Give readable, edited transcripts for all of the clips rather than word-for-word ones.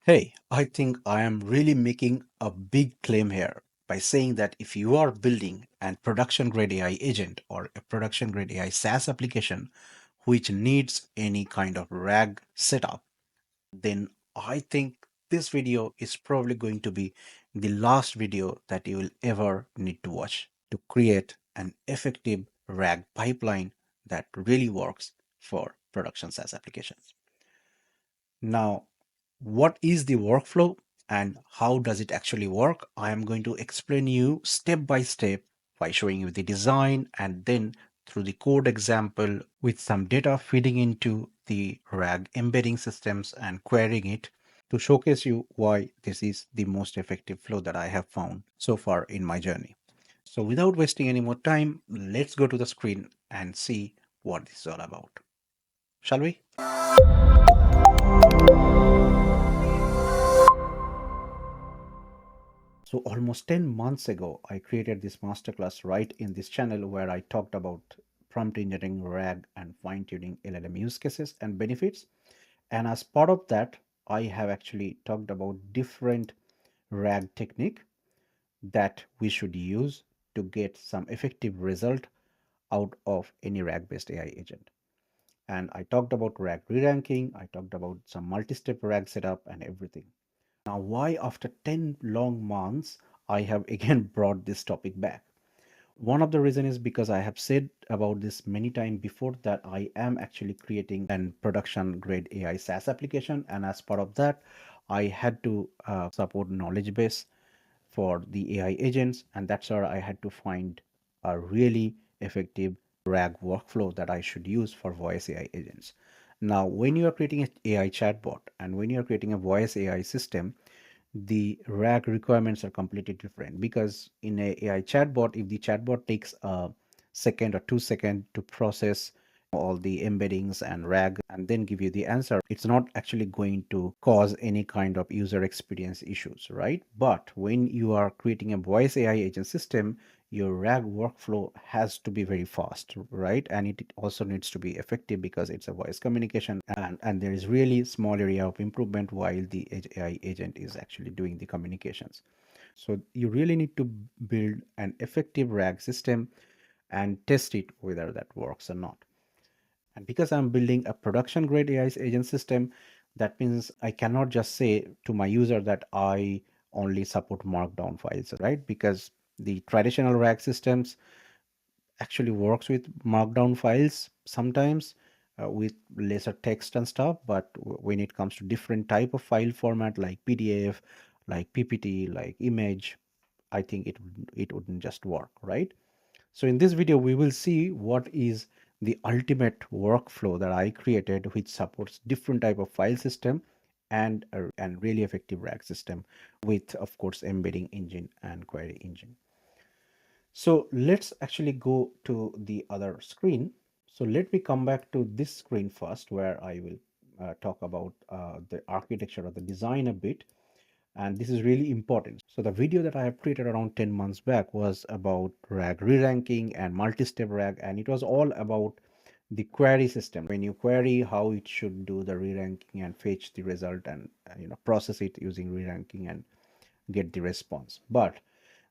Hey, I think I am really making a big claim here by saying that if you are building an production grade AI agent or a production grade AI SaaS application which needs any kind of RAG setup, then I think this video is probably going to be the last video that you will ever need to watch to create an effective RAG pipeline that really works for production SaaS applications. Now, what is the workflow and how does it actually work? I am going to explain you step by step by showing you the design and then through the code example with some data feeding into the RAG embedding systems and querying it to showcase you why this is the most effective flow that I have found so far in my journey. So without wasting any more time, let's go to the screen and see what this is all about. Shall we? So almost 10 months ago, I created this masterclass right in this channel where I talked about prompt engineering, RAG, and fine-tuning LLM use cases and benefits. And as part of that, I have actually talked about different RAG technique that we should use to get some effective result out of any RAG-based AI agent. And I talked about RAG re-ranking, I talked about some multi-step RAG setup and everything. Now, why after 10 long months, I have again brought this topic back? One of the reason is because I have said about this many times before that I am actually creating an production grade AI SaaS application. And as part of that, I had to support knowledge base for the AI agents. And that's where I had to find a really effective RAG workflow that I should use for voice AI agents. Now, when you are creating an AI chatbot and when you are creating a voice AI system, the RAG requirements are completely different because in a AI chatbot, if the chatbot takes a second or 2 seconds to process all the embeddings and RAG and then give you the answer, it's not actually going to cause any kind of user experience issues, right? But when you are creating a voice AI agent system, your RAG workflow has to be very fast, right? And it also needs to be effective because it's a voice communication and there is really small area of improvement while the AI agent is actually doing the communications. So you really need to build an effective RAG system and test it whether that works or not. And because I'm building a production grade AI agent system, that means I cannot just say to my user that I only support markdown files, right? Because the traditional RAG systems actually works with markdown files sometimes with lesser text and stuff, but when it comes to different type of file format like PDF, like PPT, like image, I think it wouldn't just work, right? So in this video, we will see what is the ultimate workflow that I created, which supports different type of file system and really effective RAG system with, of course, embedding engine and query engine. So let's actually go to the other screen. So let me come back to this screen first, where I will talk about the architecture or the design a bit. And this is really important. So the video that I have created around 10 months back was about RAG re-ranking and multi-step RAG, and it was all about the query system. When you query, how it should do the re-ranking and fetch the result and process it using re-ranking and get the response. But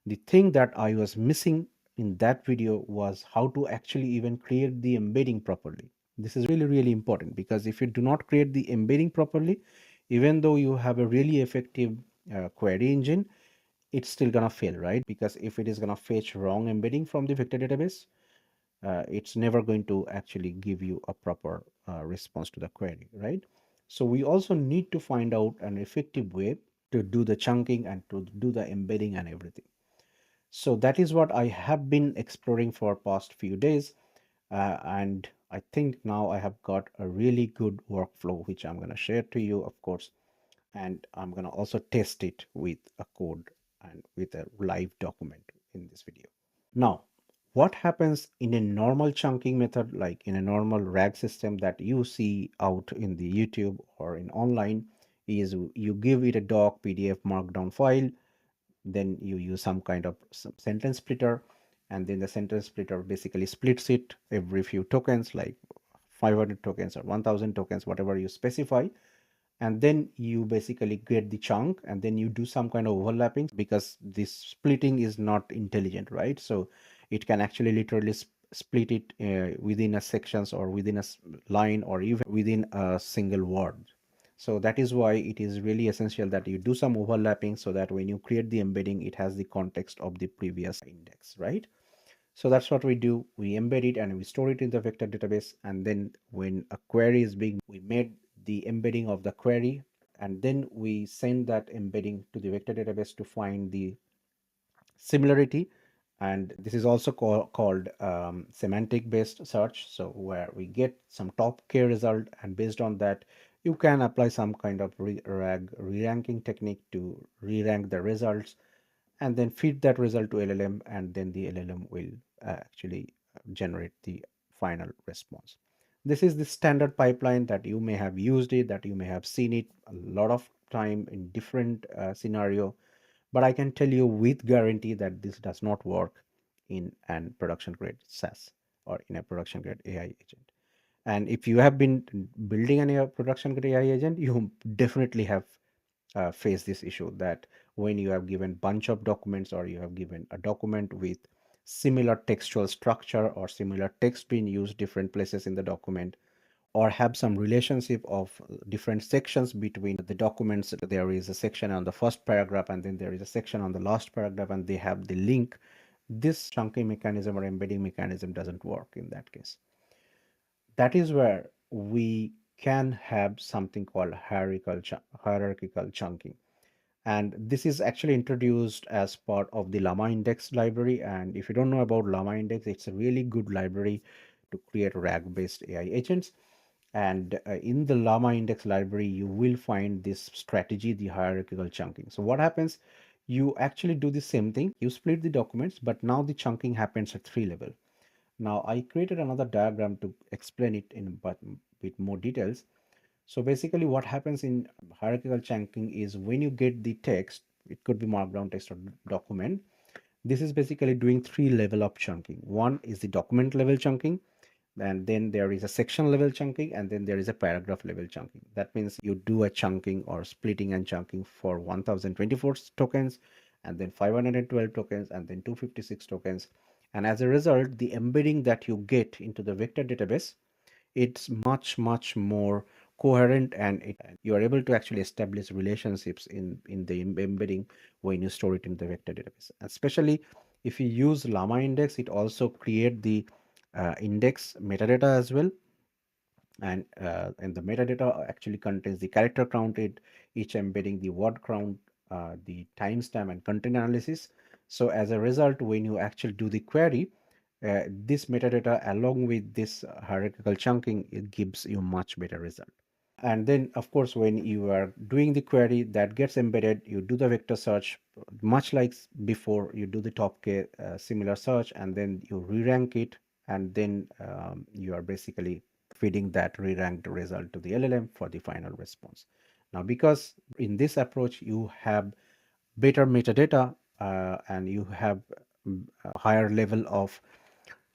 the thing that I was missing in that video was how to actually even create the embedding properly. This is really, really important because if you do not create the embedding properly, even though you have a really effective query engine, it's still gonna fail, right? Because if it is gonna fetch wrong embedding from the vector database, it's never going to actually give you a proper response to the query, right? So we also need to find out an effective way to do the chunking and to do the embedding and everything. So that is what I have been exploring for past few days. And I think now I have got a really good workflow, which I'm going to share to you, of course. And I'm going to also test it with a code and with a live document in this video. Now, what happens in a normal chunking method, like in a normal RAG system that you see out in the YouTube or in online, is you give it a doc, PDF, markdown file, then you use some kind of sentence splitter, and then the sentence splitter basically splits it every few tokens, like 500 tokens or 1000 tokens, whatever you specify, and then you basically get the chunk, and then you do some kind of overlapping, because this splitting is not intelligent, right? So it can actually literally split it within a sections, or within a line, or even within a single word. So that is why it is really essential that you do some overlapping, so that when you create the embedding, it has the context of the previous index, right? So that's what we do. We embed it and we store it in the vector database. And then when a query is being, we made the embedding of the query, and then we send that embedding to the vector database to find the similarity. And this is also called semantic based search. So where we get some top k result, and based on that, you can apply some kind of re-ranking technique to re-rank the results, and then feed that result to LLM, and then the LLM will actually generate the final response. This is the standard pipeline that you may have used it, that you may have seen it a lot of time in different scenario, but I can tell you with guarantee that this does not work in an production grade SaaS or in a production grade AI agent. And if you have been building an AI production grade AI agent, you definitely have face this issue, that when you have given bunch of documents, or you have given a document with similar textual structure, or similar text being used different places in the document, or have some relationship of different sections between the documents, there is a section on the first paragraph, and then there is a section on the last paragraph, and they have the link, this chunking mechanism or embedding mechanism doesn't work in that case. That is where we can have something called hierarchical chunking. And this is actually introduced as part of the LlamaIndex library. And if you don't know about LlamaIndex, it's a really good library to create RAG-based AI agents. And in the LlamaIndex library, you will find this strategy, the hierarchical chunking. So what happens? You actually do the same thing. You split the documents, but now the chunking happens at 3 level. Now I created another diagram to explain it in but with more details. So basically what happens in hierarchical chunking is, when you get the text, it could be markdown text or document. This is basically doing 3 level of chunking. One is the document level chunking, and then there is a section level chunking, and then there is a paragraph level chunking. That means you do a chunking or splitting and chunking for 1024 tokens, and then 512 tokens, and then 256 tokens. And as a result, the embedding that you get into the vector database, it's much more coherent, and you are able to actually establish relationships in the embedding when you store it in the vector database. Especially if you use LlamaIndex, it also create the index metadata as well. And the metadata actually contains the character counted, each embedding the word count, the timestamp, and content analysis. So as a result, when you actually do the query, this metadata along with this hierarchical chunking, it gives you much better result. And then of course, when you are doing the query, that gets embedded, you do the vector search, much like before, you do the top k similar search, and then you re-rank it, and then you are basically feeding that re-ranked result to the LLM for the final response. Now because in this approach you have better metadata, and you have a higher level of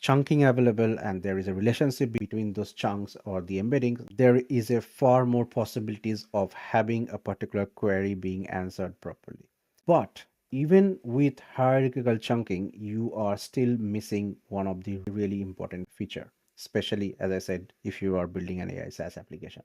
chunking available, and there is a relationship between those chunks or the embeddings, there is a far more possibilities of having a particular query being answered properly. But even with hierarchical chunking, you are still missing one of the really important feature, especially as I said, if you are building an AI SaaS application,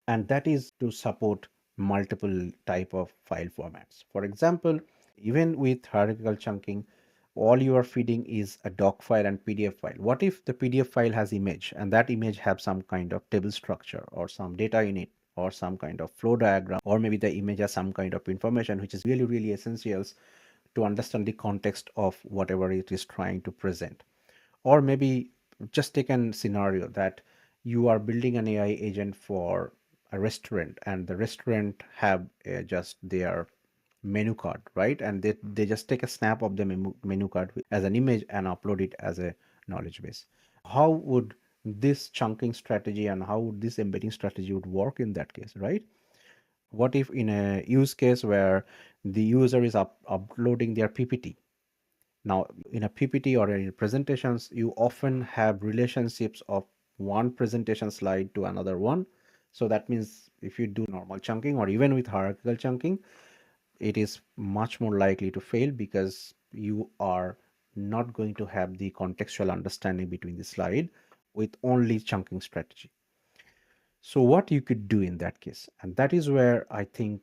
and that is to support multiple type of file formats. For example, even with hierarchical chunking, all you are feeding is a doc file and PDF file. What if the PDF file has image, and that image have some kind of table structure or some data in it, or some kind of flow diagram, or maybe the image has some kind of information which is really essentials to understand the context of whatever it is trying to present. Or maybe just take an scenario that you are building an AI agent for a restaurant, and the restaurant have just their menu card, right? And they just take a snap of the menu card as an image and upload it as a knowledge base. How would this chunking strategy and how would this embedding strategy would work in that case, right? What if in a use case where the user is uploading their PPT? Now, in a PPT or in presentations, you often have relationships of one presentation slide to another one. So that means if you do normal chunking or even with hierarchical chunking, it is much more likely to fail because you are not going to have the contextual understanding between the slide with only chunking strategy. So what you could do in that case, and that is where I think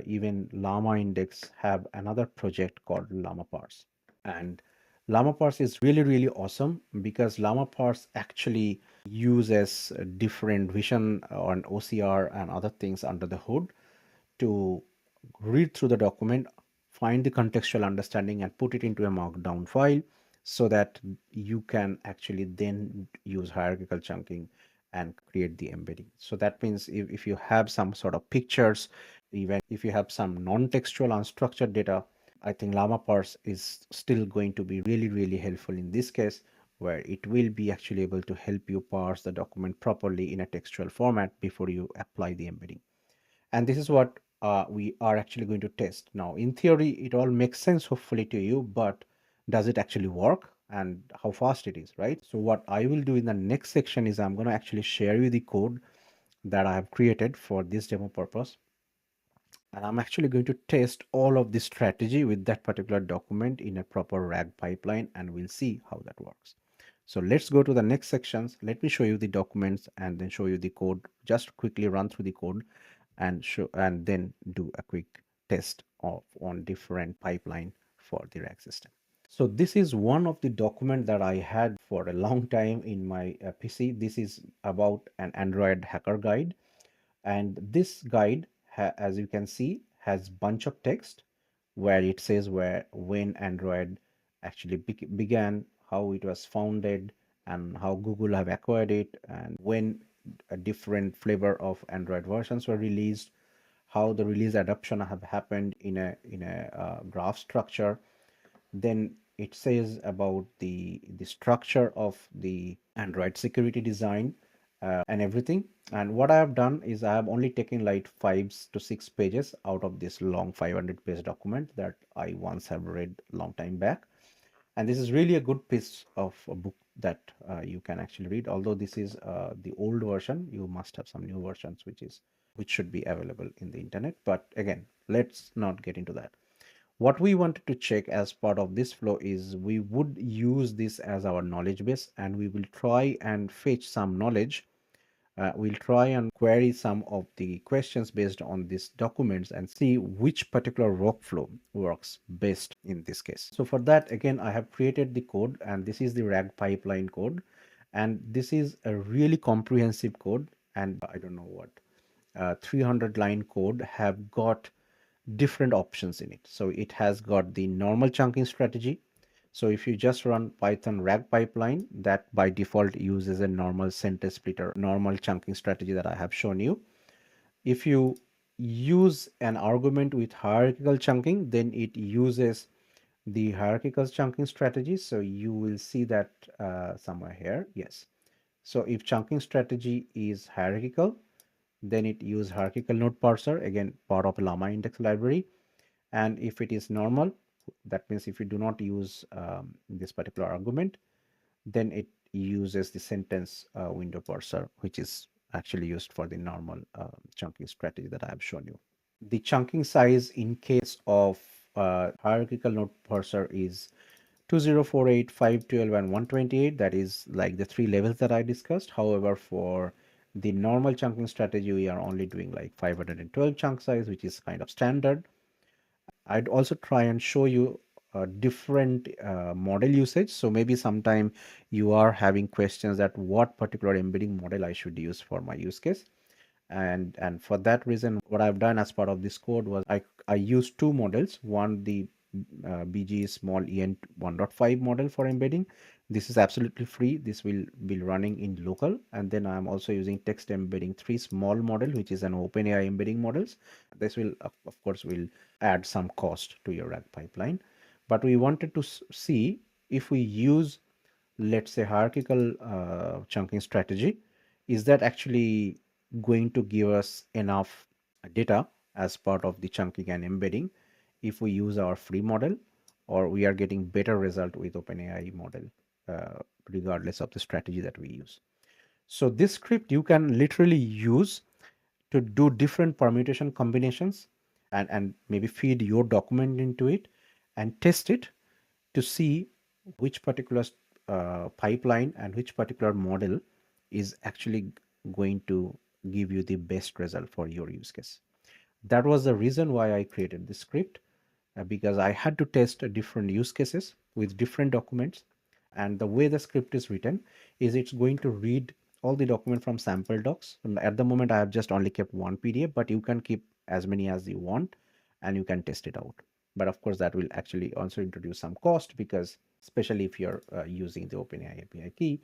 even LlamaIndex have another project called LlamaParse. And LlamaParse is really, really awesome because LlamaParse actually uses different vision on OCR and other things under the hood to read through the document, find the contextual understanding, and put it into a markdown file so that you can actually then use hierarchical chunking and create the embedding. So that means if you have some sort of pictures, even if you have some non-textual unstructured data, I think LlamaParse is still going to be really, really helpful in this case, where it will be actually able to help you parse the document properly in a textual format before you apply the embedding. And this is what we are actually going to test. Now, in theory, it all makes sense, hopefully, to you, but does it actually work and how fast it is, right? So what I will do in the next section is I'm going to actually share you the code that I have created for this demo purpose. And I'm actually going to test all of this strategy with that particular document in a proper RAG pipeline, and we'll see how that works. So let's go to the next sections. Let me show you the documents and then show you the code. Just quickly run through the code and show and then do a quick test of on different pipeline for the RAG system. So this is one of the document that I had for a long time in my PC. This is about an Android hacker guide, and this guide, as you can see, has bunch of text where it says where when Android actually began, how it was founded, and how Google have acquired it, and when a different flavor of Android versions were released, how the release adoption have happened in a graph structure. Then it says about the structure of the Android security design and everything. And what I have done is I have only taken like 5 to 6 pages out of this long 500-page document that I once have read long time back. And this is really a good piece of a book that you can actually read. Although this is the old version, you must have some new versions which should be available in the internet. But again, let's not get into that. What we wanted to check as part of this flow is we would use this as our knowledge base, and we will try and fetch some knowledge. We'll try and query some of the questions based on these documents and see which particular workflow works best in this case. So for that, again, I have created the code, and this is the RAG pipeline code. And this is a really comprehensive code, and I don't know what 300 line code have got different options in it. So it has got the normal chunking strategy. So if you just run Python RAG pipeline, that by default uses a normal sentence splitter, normal chunking strategy that I have shown you. If you use an argument with hierarchical chunking, then it uses the hierarchical chunking strategy. So you will see that somewhere here. Yes. So if chunking strategy is hierarchical, then it use hierarchical node parser, again, part of LlamaIndex library. And if it is normal, that means if you do not use this particular argument, then it uses the sentence window parser, which is actually used for the normal chunking strategy that I have shown you. The chunking size in case of hierarchical node parser is 2048, 512, and 128. That is like the three levels that I discussed. However, for the normal chunking strategy, we are only doing like 512 chunk size, which is kind of standard. I'd also try and show you a different model usage. So maybe sometime you are having questions that what particular embedding model I should use for my use case. And for that reason, what I've done as part of this code was I used two models. One, the BG small EN 1.5 model for embedding. This is absolutely free. This will be running in local. And then I'm also using text embedding 3 small model, which is an OpenAI embedding models. This will, of course, will add some cost to your RAG pipeline. But we wanted to see if we use, let's say, hierarchical chunking strategy, is that actually going to give us enough data as part of the chunking and embedding if we use our free model, or we are getting better result with OpenAI model regardless of the strategy that we use. So this script you can literally use to do different permutation combinations and maybe feed your document into it and test it to see which particular pipeline and which particular model is actually going to give you the best result for your use case. That was the reason why I created this script, because I had to test different use cases with different documents. And the way the script is written is it's going to read all the document from sample docs. And at the moment, I have just only kept one PDF, but you can keep as many as you want and you can test it out. But of course, that will actually also introduce some cost, because especially if you're using the OpenAI API key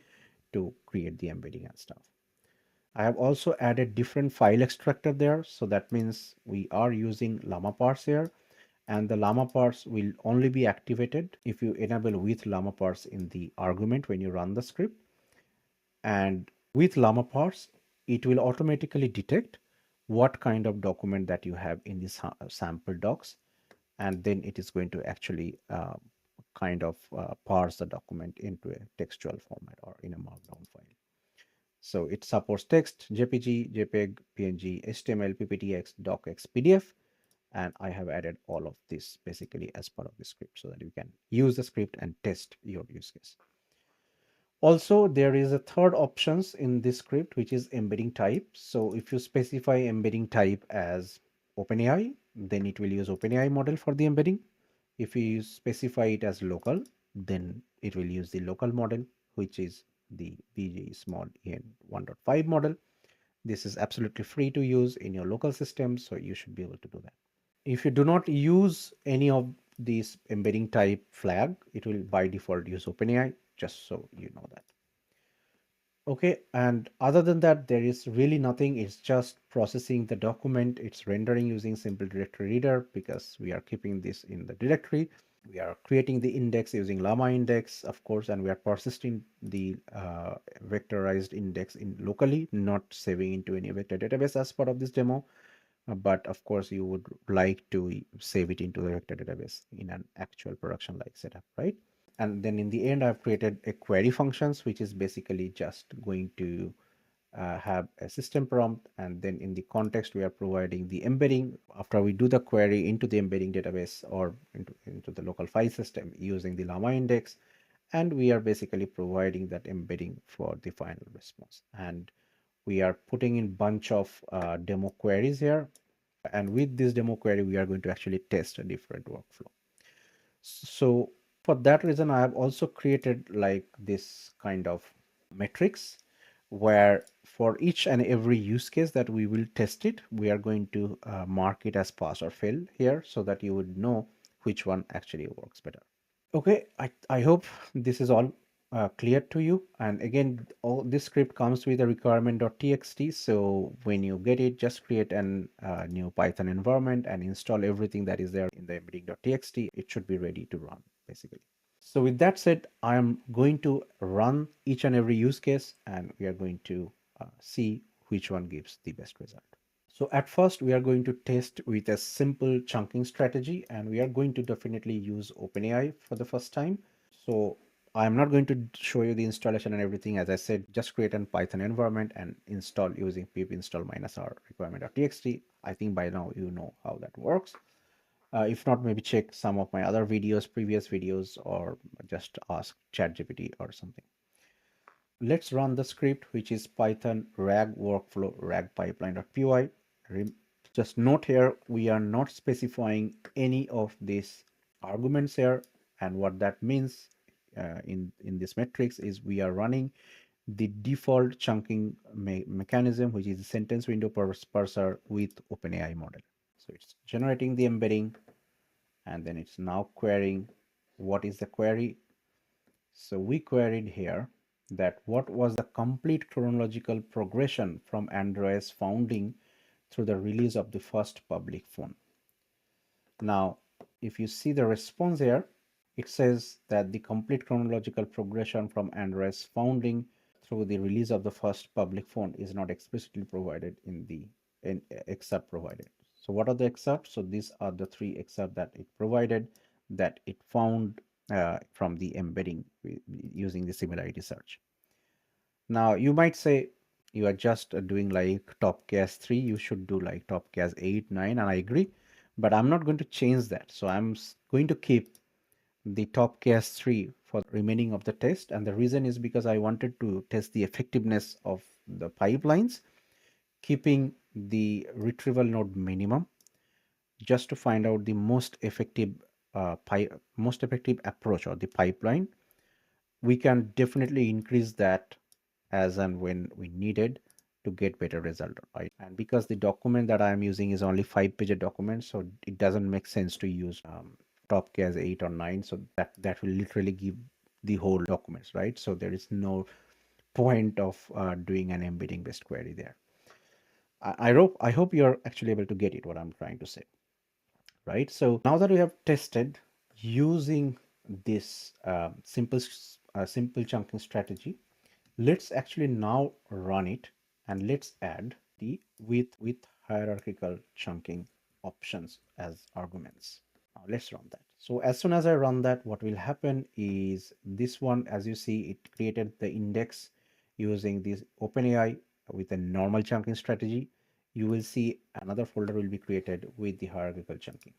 to create the embedding and stuff. I have also added different file extractor there. So that means we are using LlamaParse here, and the LlamaParse will only be activated if you enable with LlamaParse in the argument when you run the script. And with LlamaParse, it will automatically detect what kind of document that you have in this sample docs, and then it is going to actually parse the document into a textual format or in a markdown file. So it supports text, JPG, JPEG, PNG, HTML, PPTX, DocX, PDF, and I have added all of this basically as part of the script so that you can use the script and test your use case. Also, there is a third options in this script, which is embedding type. So if you specify embedding type as OpenAI, then it will use OpenAI model for the embedding. If you specify it as local, then it will use the local model, which is the BG small en 1.5 model. This is absolutely free to use in your local system, so you should be able to do that. If you do not use any of these embedding type flag, it will by default use OpenAI, just so you know that. Okay, and other than that, there is really nothing. It's just processing the document. It's rendering using simple directory reader because we are keeping this in the directory. We are creating the index using LlamaIndex, of course, and we are persisting the vectorized index in locally, not saving into any vector database as part of this demo. But of course, you would like to save it into the vector database in an actual production-like setup, right? And then in the end, I've created a query functions, which is basically just going to have a system prompt. And then in the context, we are providing the embedding after we do the query into the embedding database or into the local file system using the LlamaIndex. And we are basically providing that embedding for the final response. And we are putting in bunch of demo queries here. And with this demo query, we are going to actually test a different workflow. So for that reason, I have also created like this kind of metrics where for each and every use case that we will test it, we are going to mark it as pass or fail here so that you would know which one actually works better. Okay, I hope this is all clear to you. And again, all this script comes with a requirement.txt. So when you get it, just create an new Python environment and install everything that is there in the embedding.txt. It should be ready to run basically. So with that said, I am going to run each and every use case and we are going to see which one gives the best result. So at first we are going to test with a simple chunking strategy and we are going to definitely use OpenAI for the first time. So I'm not going to show you the installation and everything. As I said, just create a Python environment and install using pip install -r requirement.txt. I think by now you know how that works. If not, maybe check some of my other videos, previous videos, or just ask ChatGPT or something. Let's run the script, which is Python rag workflow rag pipeline.py. Just note here, we are not specifying any of these arguments here. And what that means in this metrics is we are running the default chunking mechanism, which is the sentence window parser with OpenAI model. So it's generating the embedding, and then it's now querying. What is the query? So we queried here that what was the complete chronological progression from Android's founding through the release of the first public phone. Now, if you see the response here, it says that the complete chronological progression from Android's founding through the release of the first public phone is not explicitly provided in the excerpt provided. So what are the excerpts? So these are the three excerpts that it provided that it found from the embedding using the similarity search. Now you might say, you are just doing like top case 3, you should do like top case 8, 9, and I agree. But I'm not going to change that. So I'm going to keep the top case 3 for the remaining of the test. And the reason is because I wanted to test the effectiveness of the pipelines, keeping the retrieval node minimum, just to find out the most effective approach or the pipeline. We can definitely increase that as and when we needed to get better result, right? And because the document that I am using is only 5-page document, so it doesn't make sense to use top case 8 or 9. So that will literally give the whole documents, right? So there is no point of doing an embedding based query there. I hope you're actually able to get it, what I'm trying to say, right? So now that we have tested using this simple chunking strategy, let's actually now run it, and let's add the with hierarchical chunking options as arguments. Now let's run that. So as soon as I run that, what will happen is this one, as you see, it created the index using this OpenAI with a normal chunking strategy. You will see another folder will be created with the hierarchical chunking.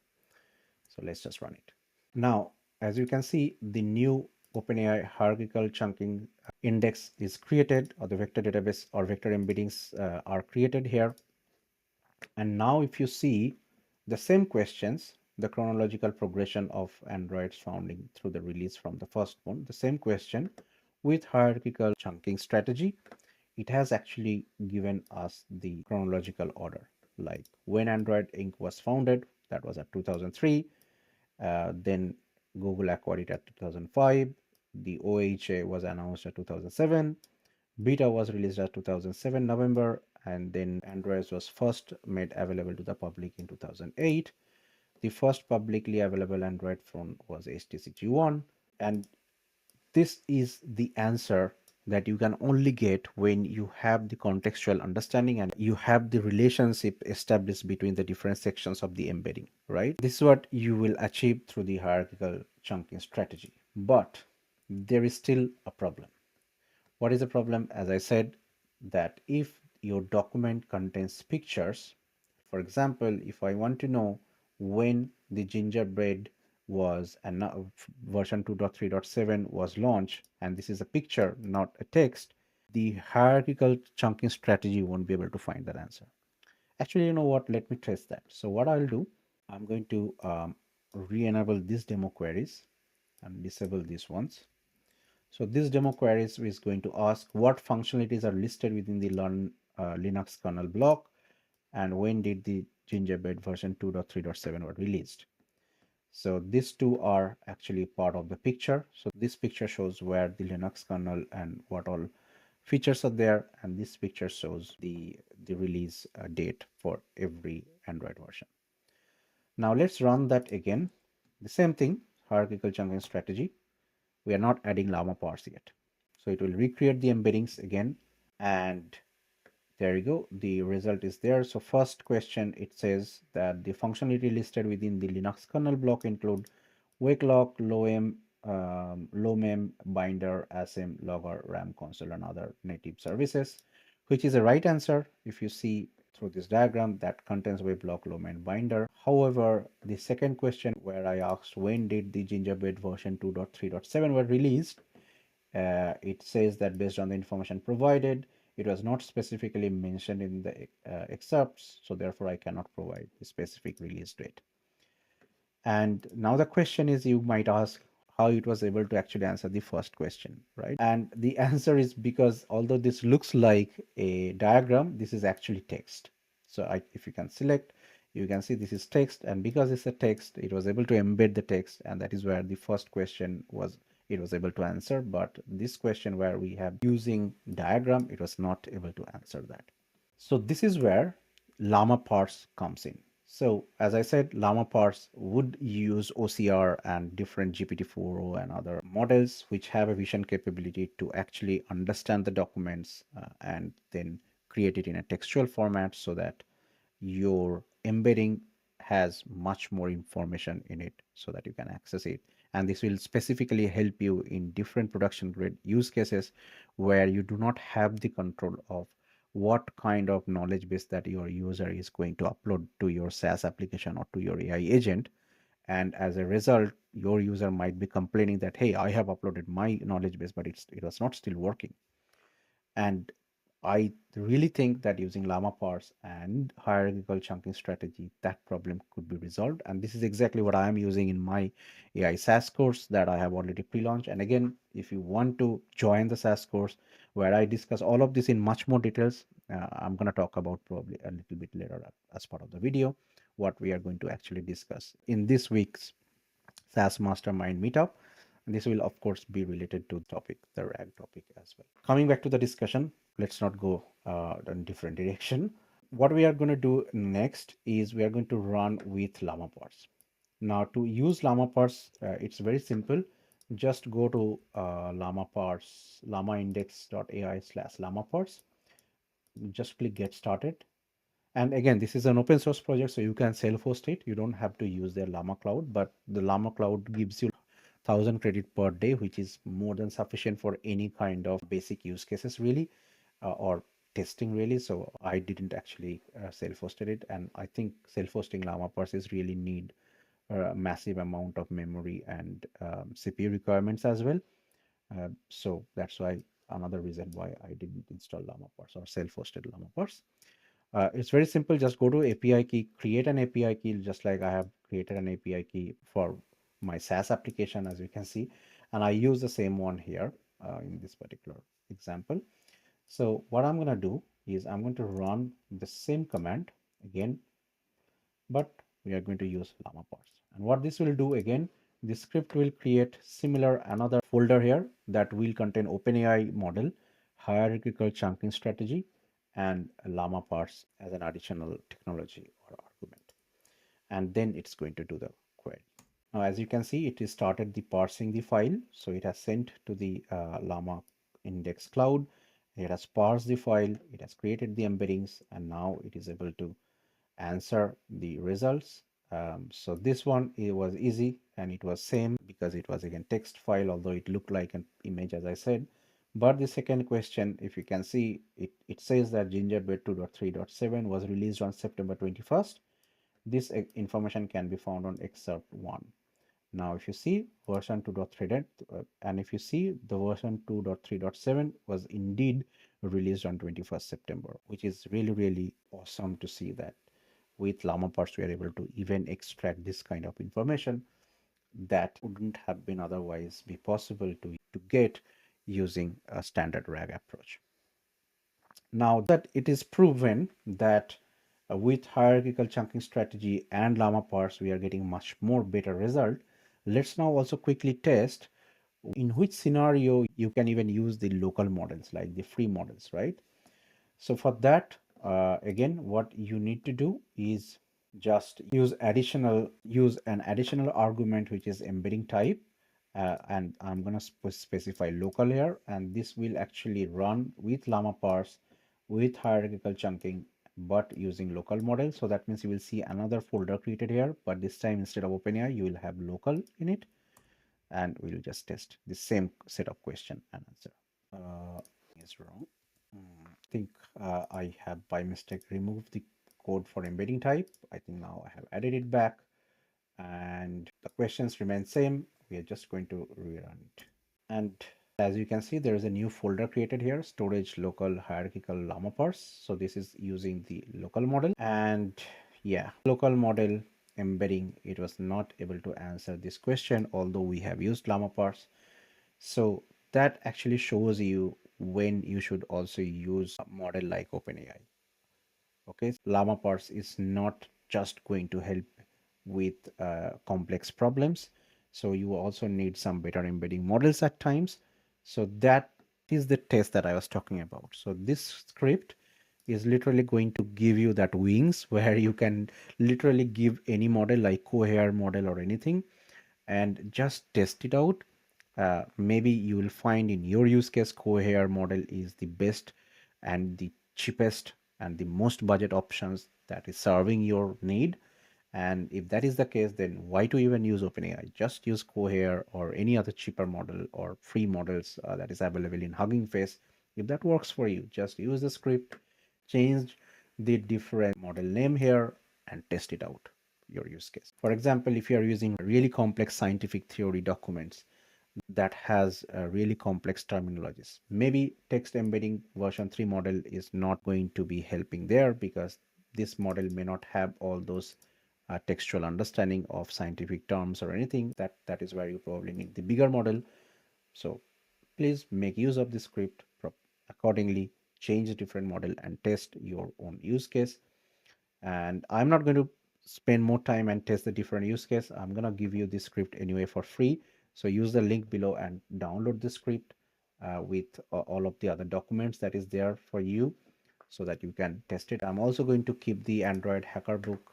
So let's just run it. Now, as you can see, the new OpenAI hierarchical chunking index is created, or the vector database or vector embeddings are created here. And now if you see the same questions, the chronological progression of Android's founding through the release from the first one, the same question with hierarchical chunking strategy, it has actually given us the chronological order, like when Android Inc. was founded, that was at 2003. Then Google acquired it at 2005. The OHA was announced at 2007. Beta was released at 2007 November, and then Android was first made available to the public in 2008. The first publicly available Android phone was HTC G1, and this is the answer that you can only get when you have the contextual understanding and you have the relationship established between the different sections of the embedding, right? This is what you will achieve through the hierarchical chunking strategy. But there is still a problem. What is the problem? As I said, that if your document contains pictures, for example, if I want to know when the gingerbread was and now version 2.3.7 was launched, and this is a picture, not a text, the hierarchical chunking strategy won't be able to find that answer. Actually, you know what? Let me test that. So what I'll do, I'm going to re-enable these demo queries and disable these ones. So this demo queries is going to ask what functionalities are listed within the Linux kernel block, and when did the Gingerbread version 2.3.7 were released. So these two are actually part of the picture. So this picture shows where the Linux kernel and what all features are there, and this picture shows the release date for every Android version. Now let's run that again. The same thing, hierarchical chunking strategy. We are not adding LlamaParse yet. So it will recreate the embeddings again, and there you go. The result is there. So first question, it says that the functionality listed within the Linux kernel block include wakelock, lowmem, binder, asm, logger, ram console, and other native services, which is the right answer. If you see through this diagram, that contains wakelock, lowmem, binder. However, the second question where I asked when did the Gingerbread version 2.3.7 were released, it says that based on the information provided, it was not specifically mentioned in the excerpts, so therefore I cannot provide the specific release date. And now the question is, you might ask how it was able to actually answer the first question, right? And the answer is because although this looks like a diagram, this is actually text. So if you can select, you can see this is text, and because it's a text, it was able to embed the text, and that is where the first question was, it was able to answer. But this question where we have using diagram, it was not able to answer that. So this is where LlamaParse comes in. So as I said, LlamaParse would use OCR and different GPT-4o and other models which have a vision capability to actually understand the documents and then create it in a textual format so that your embedding has much more information in it so that you can access it. And this will specifically help you in different production grade use cases where you do not have the control of what kind of knowledge base that your user is going to upload to your SaaS application or to your AI agent. And as a result, your user might be complaining that, hey, I have uploaded my knowledge base, but it was not still working. And I really think that using LlamaParse and hierarchical chunking strategy, that problem could be resolved. And this is exactly what I am using in my AI SaaS course that I have already pre-launched. And again, if you want to join the SaaS course where I discuss all of this in much more details, I'm going to talk about probably a little bit later as part of the video, what we are going to actually discuss in this week's SaaS Mastermind meetup. And this will, of course, be related to the topic, the RAG topic as well. Coming back to the discussion, let's not go in different direction. What we are going to do next is we are going to run with LlamaParse. Now, to use LlamaParse, it's very simple. Just go to LlamaParse, LlamaIndex.ai/LlamaParse. Just click Get Started. And again, this is an open source project, so you can self-host it. You don't have to use their Llama Cloud, but the Llama Cloud gives you 1,000 credit per day, which is more than sufficient for any kind of basic use cases, really, or testing, really. So I didn't actually self-hosted it, and I think self-hosting Llama parses really need a massive amount of memory and CPU requirements as well. So that's why another reason why I didn't install Llama parse or self-hosted Llama parse. It's very simple. Just go to API key, create an API key, just like I have created an API key for my SaaS application, as you can see. And I use the same one here in this particular example. So what I'm going to do is I'm going to run the same command again, but we are going to use llama parse. And what this will do again, the script will create similar another folder here that will contain OpenAI model, hierarchical chunking strategy, and llama parse as an additional technology or argument. And then it's going to do the query. Now, as you can see, it is started the parsing the file. So it has sent to the Llama Index Cloud. It has parsed the file. It has created the embeddings, and now it is able to answer the results. So this one, it was easy, and it was same because it was again text file, although it looked like an image, as I said. But the second question, if you can see, it says that Gingerbread 2.3.7 was released on September 21st. This information can be found on excerpt 1. Now, if you see version 2.3, and if you see the version 2.3.7 was indeed released on 21st September, which is really, really awesome to see that with LlamaParse, we are able to even extract this kind of information that wouldn't have been otherwise be possible to get using a standard RAG approach. Now that it is proven that with hierarchical chunking strategy and LlamaParse, we are getting much more better result. Let's now also quickly test in which scenario you can even use the local models, like the free models, right? So for that, again, what you need to do is just use an additional argument, which is embedding type. And I'm going to specify local here, and this will actually run with LlamaParse with hierarchical chunking, but using local model. So that means you will see another folder created here, but this time instead of OpenAI, you will have local in it, and we'll just test the same set of question and answer. Is wrong. I think I have by mistake removed the code for embedding type. I think now I have added it back, and the questions remain same. We are just going to rerun it. And as you can see, there is a new folder created here, storage local hierarchical llama parse. So this is using the local model, and yeah, local model embedding, it was not able to answer this question, although we have used llama parse. So that actually shows you when you should also use a model like OpenAI. Okay, llama parse is not just going to help with complex problems. So you also need some better embedding models at times. So that is the test that I was talking about. So this script is literally going to give you that wings where you can literally give any model like cohere model or anything and just test it out. Maybe you will find in your use case cohere model is the best and the cheapest and the most budget options that is serving your need. And if that is the case, then why to even use OpenAI? Just use Cohere or any other cheaper model or free models that is available in Hugging Face. If that works for you, just use the script, change the different model name here and test it out, your use case. For example, if you are using really complex scientific theory documents that has really complex terminologies, maybe text embedding version 3 model is not going to be helping there, because this model may not have all those textual understanding of scientific terms or anything. That is where you probably need the bigger model. So please make use of the script accordingly, change a different model and test your own use case. And I'm not going to spend more time and test the different use case. I'm going to give you the script anyway for free. So use the link below and download the script with all of the other documents that is there for you, so that you can test it. I'm also going to keep the Android hacker book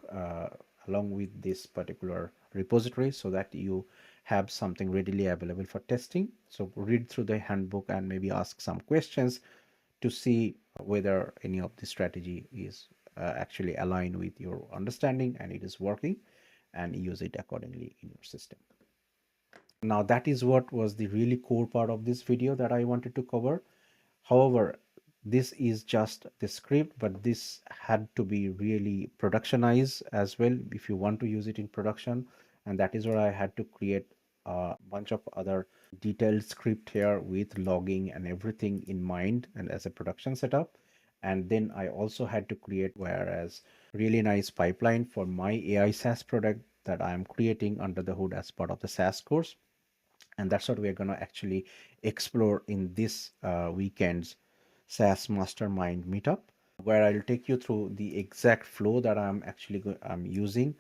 along with this particular repository, so that you have something readily available for testing. So read through the handbook and maybe ask some questions to see whether any of the strategy is actually aligned with your understanding and it is working, and use it accordingly in your system. Now that is what was the really core part of this video that I wanted to cover. However, this is just the script, but this had to be really productionized as well if you want to use it in production. And that is where I had to create a bunch of other detailed script here with logging and everything in mind and as a production setup. And then I also had to create whereas really nice pipeline for my AI SaaS product that I am creating under the hood as part of the SaaS course. And that's what we're going to actually explore in this weekend's SaaS Mastermind meetup, where I'll take you through the exact flow that I'm using.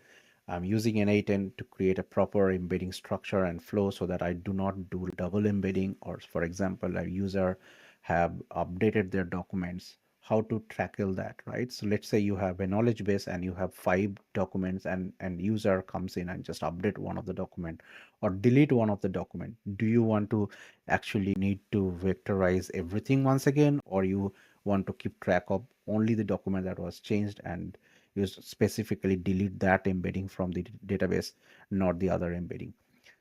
I'm using N8N to create a proper embedding structure and flow so that I do not do double embedding, or for example, a user have updated their documents, how to tackle that, right? So let's say you have a knowledge base and you have 5 documents, and user comes in and just update one of the document or delete one of the document. Do you want to actually need to vectorize everything once again, or you want to keep track of only the document that was changed and you specifically delete that embedding from the database, not the other embedding?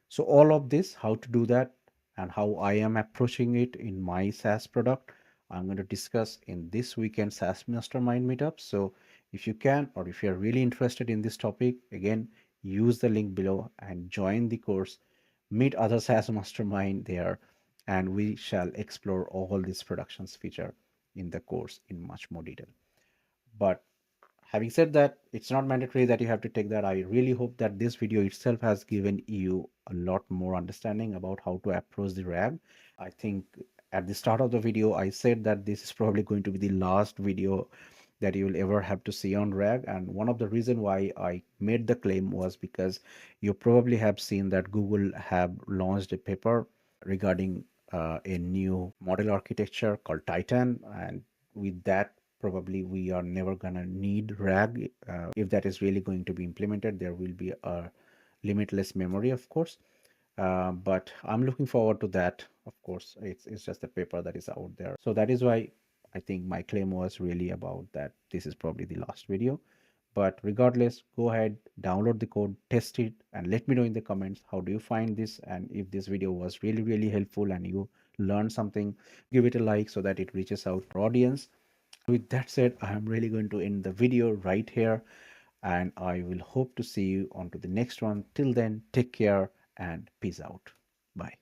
So all of this, how to do that and how I am approaching it in my SaaS product, I'm going to discuss in this weekend SaaS Mastermind meetup. So if you can, or if you're really interested in this topic, again, use the link below and join the course, meet other SaaS Mastermind there, and we shall explore all these productions feature in the course in much more detail. But having said that, it's not mandatory that you have to take that. I really hope that this video itself has given you a lot more understanding about how to approach the RAG. I think at the start of the video, I said that this is probably going to be the last video that you will ever have to see on RAG. And one of the reason why I made the claim was because you probably have seen that Google have launched a paper regarding a new model architecture called Titan. And with that, probably we are never gonna need RAG. If that is really going to be implemented, there will be a limitless memory, of course. But I'm looking forward to that. Of course, it's just a paper that is out there. So that is why I think my claim was really about that this is probably the last video. But regardless, go ahead, download the code, test it, and let me know in the comments how do you find this, and if this video was really, really helpful and you learned something, give it a like so that it reaches out to our audience. With that said, I am really going to end the video right here, and I will hope to see you on to the next one. Till then, take care and peace out. Bye.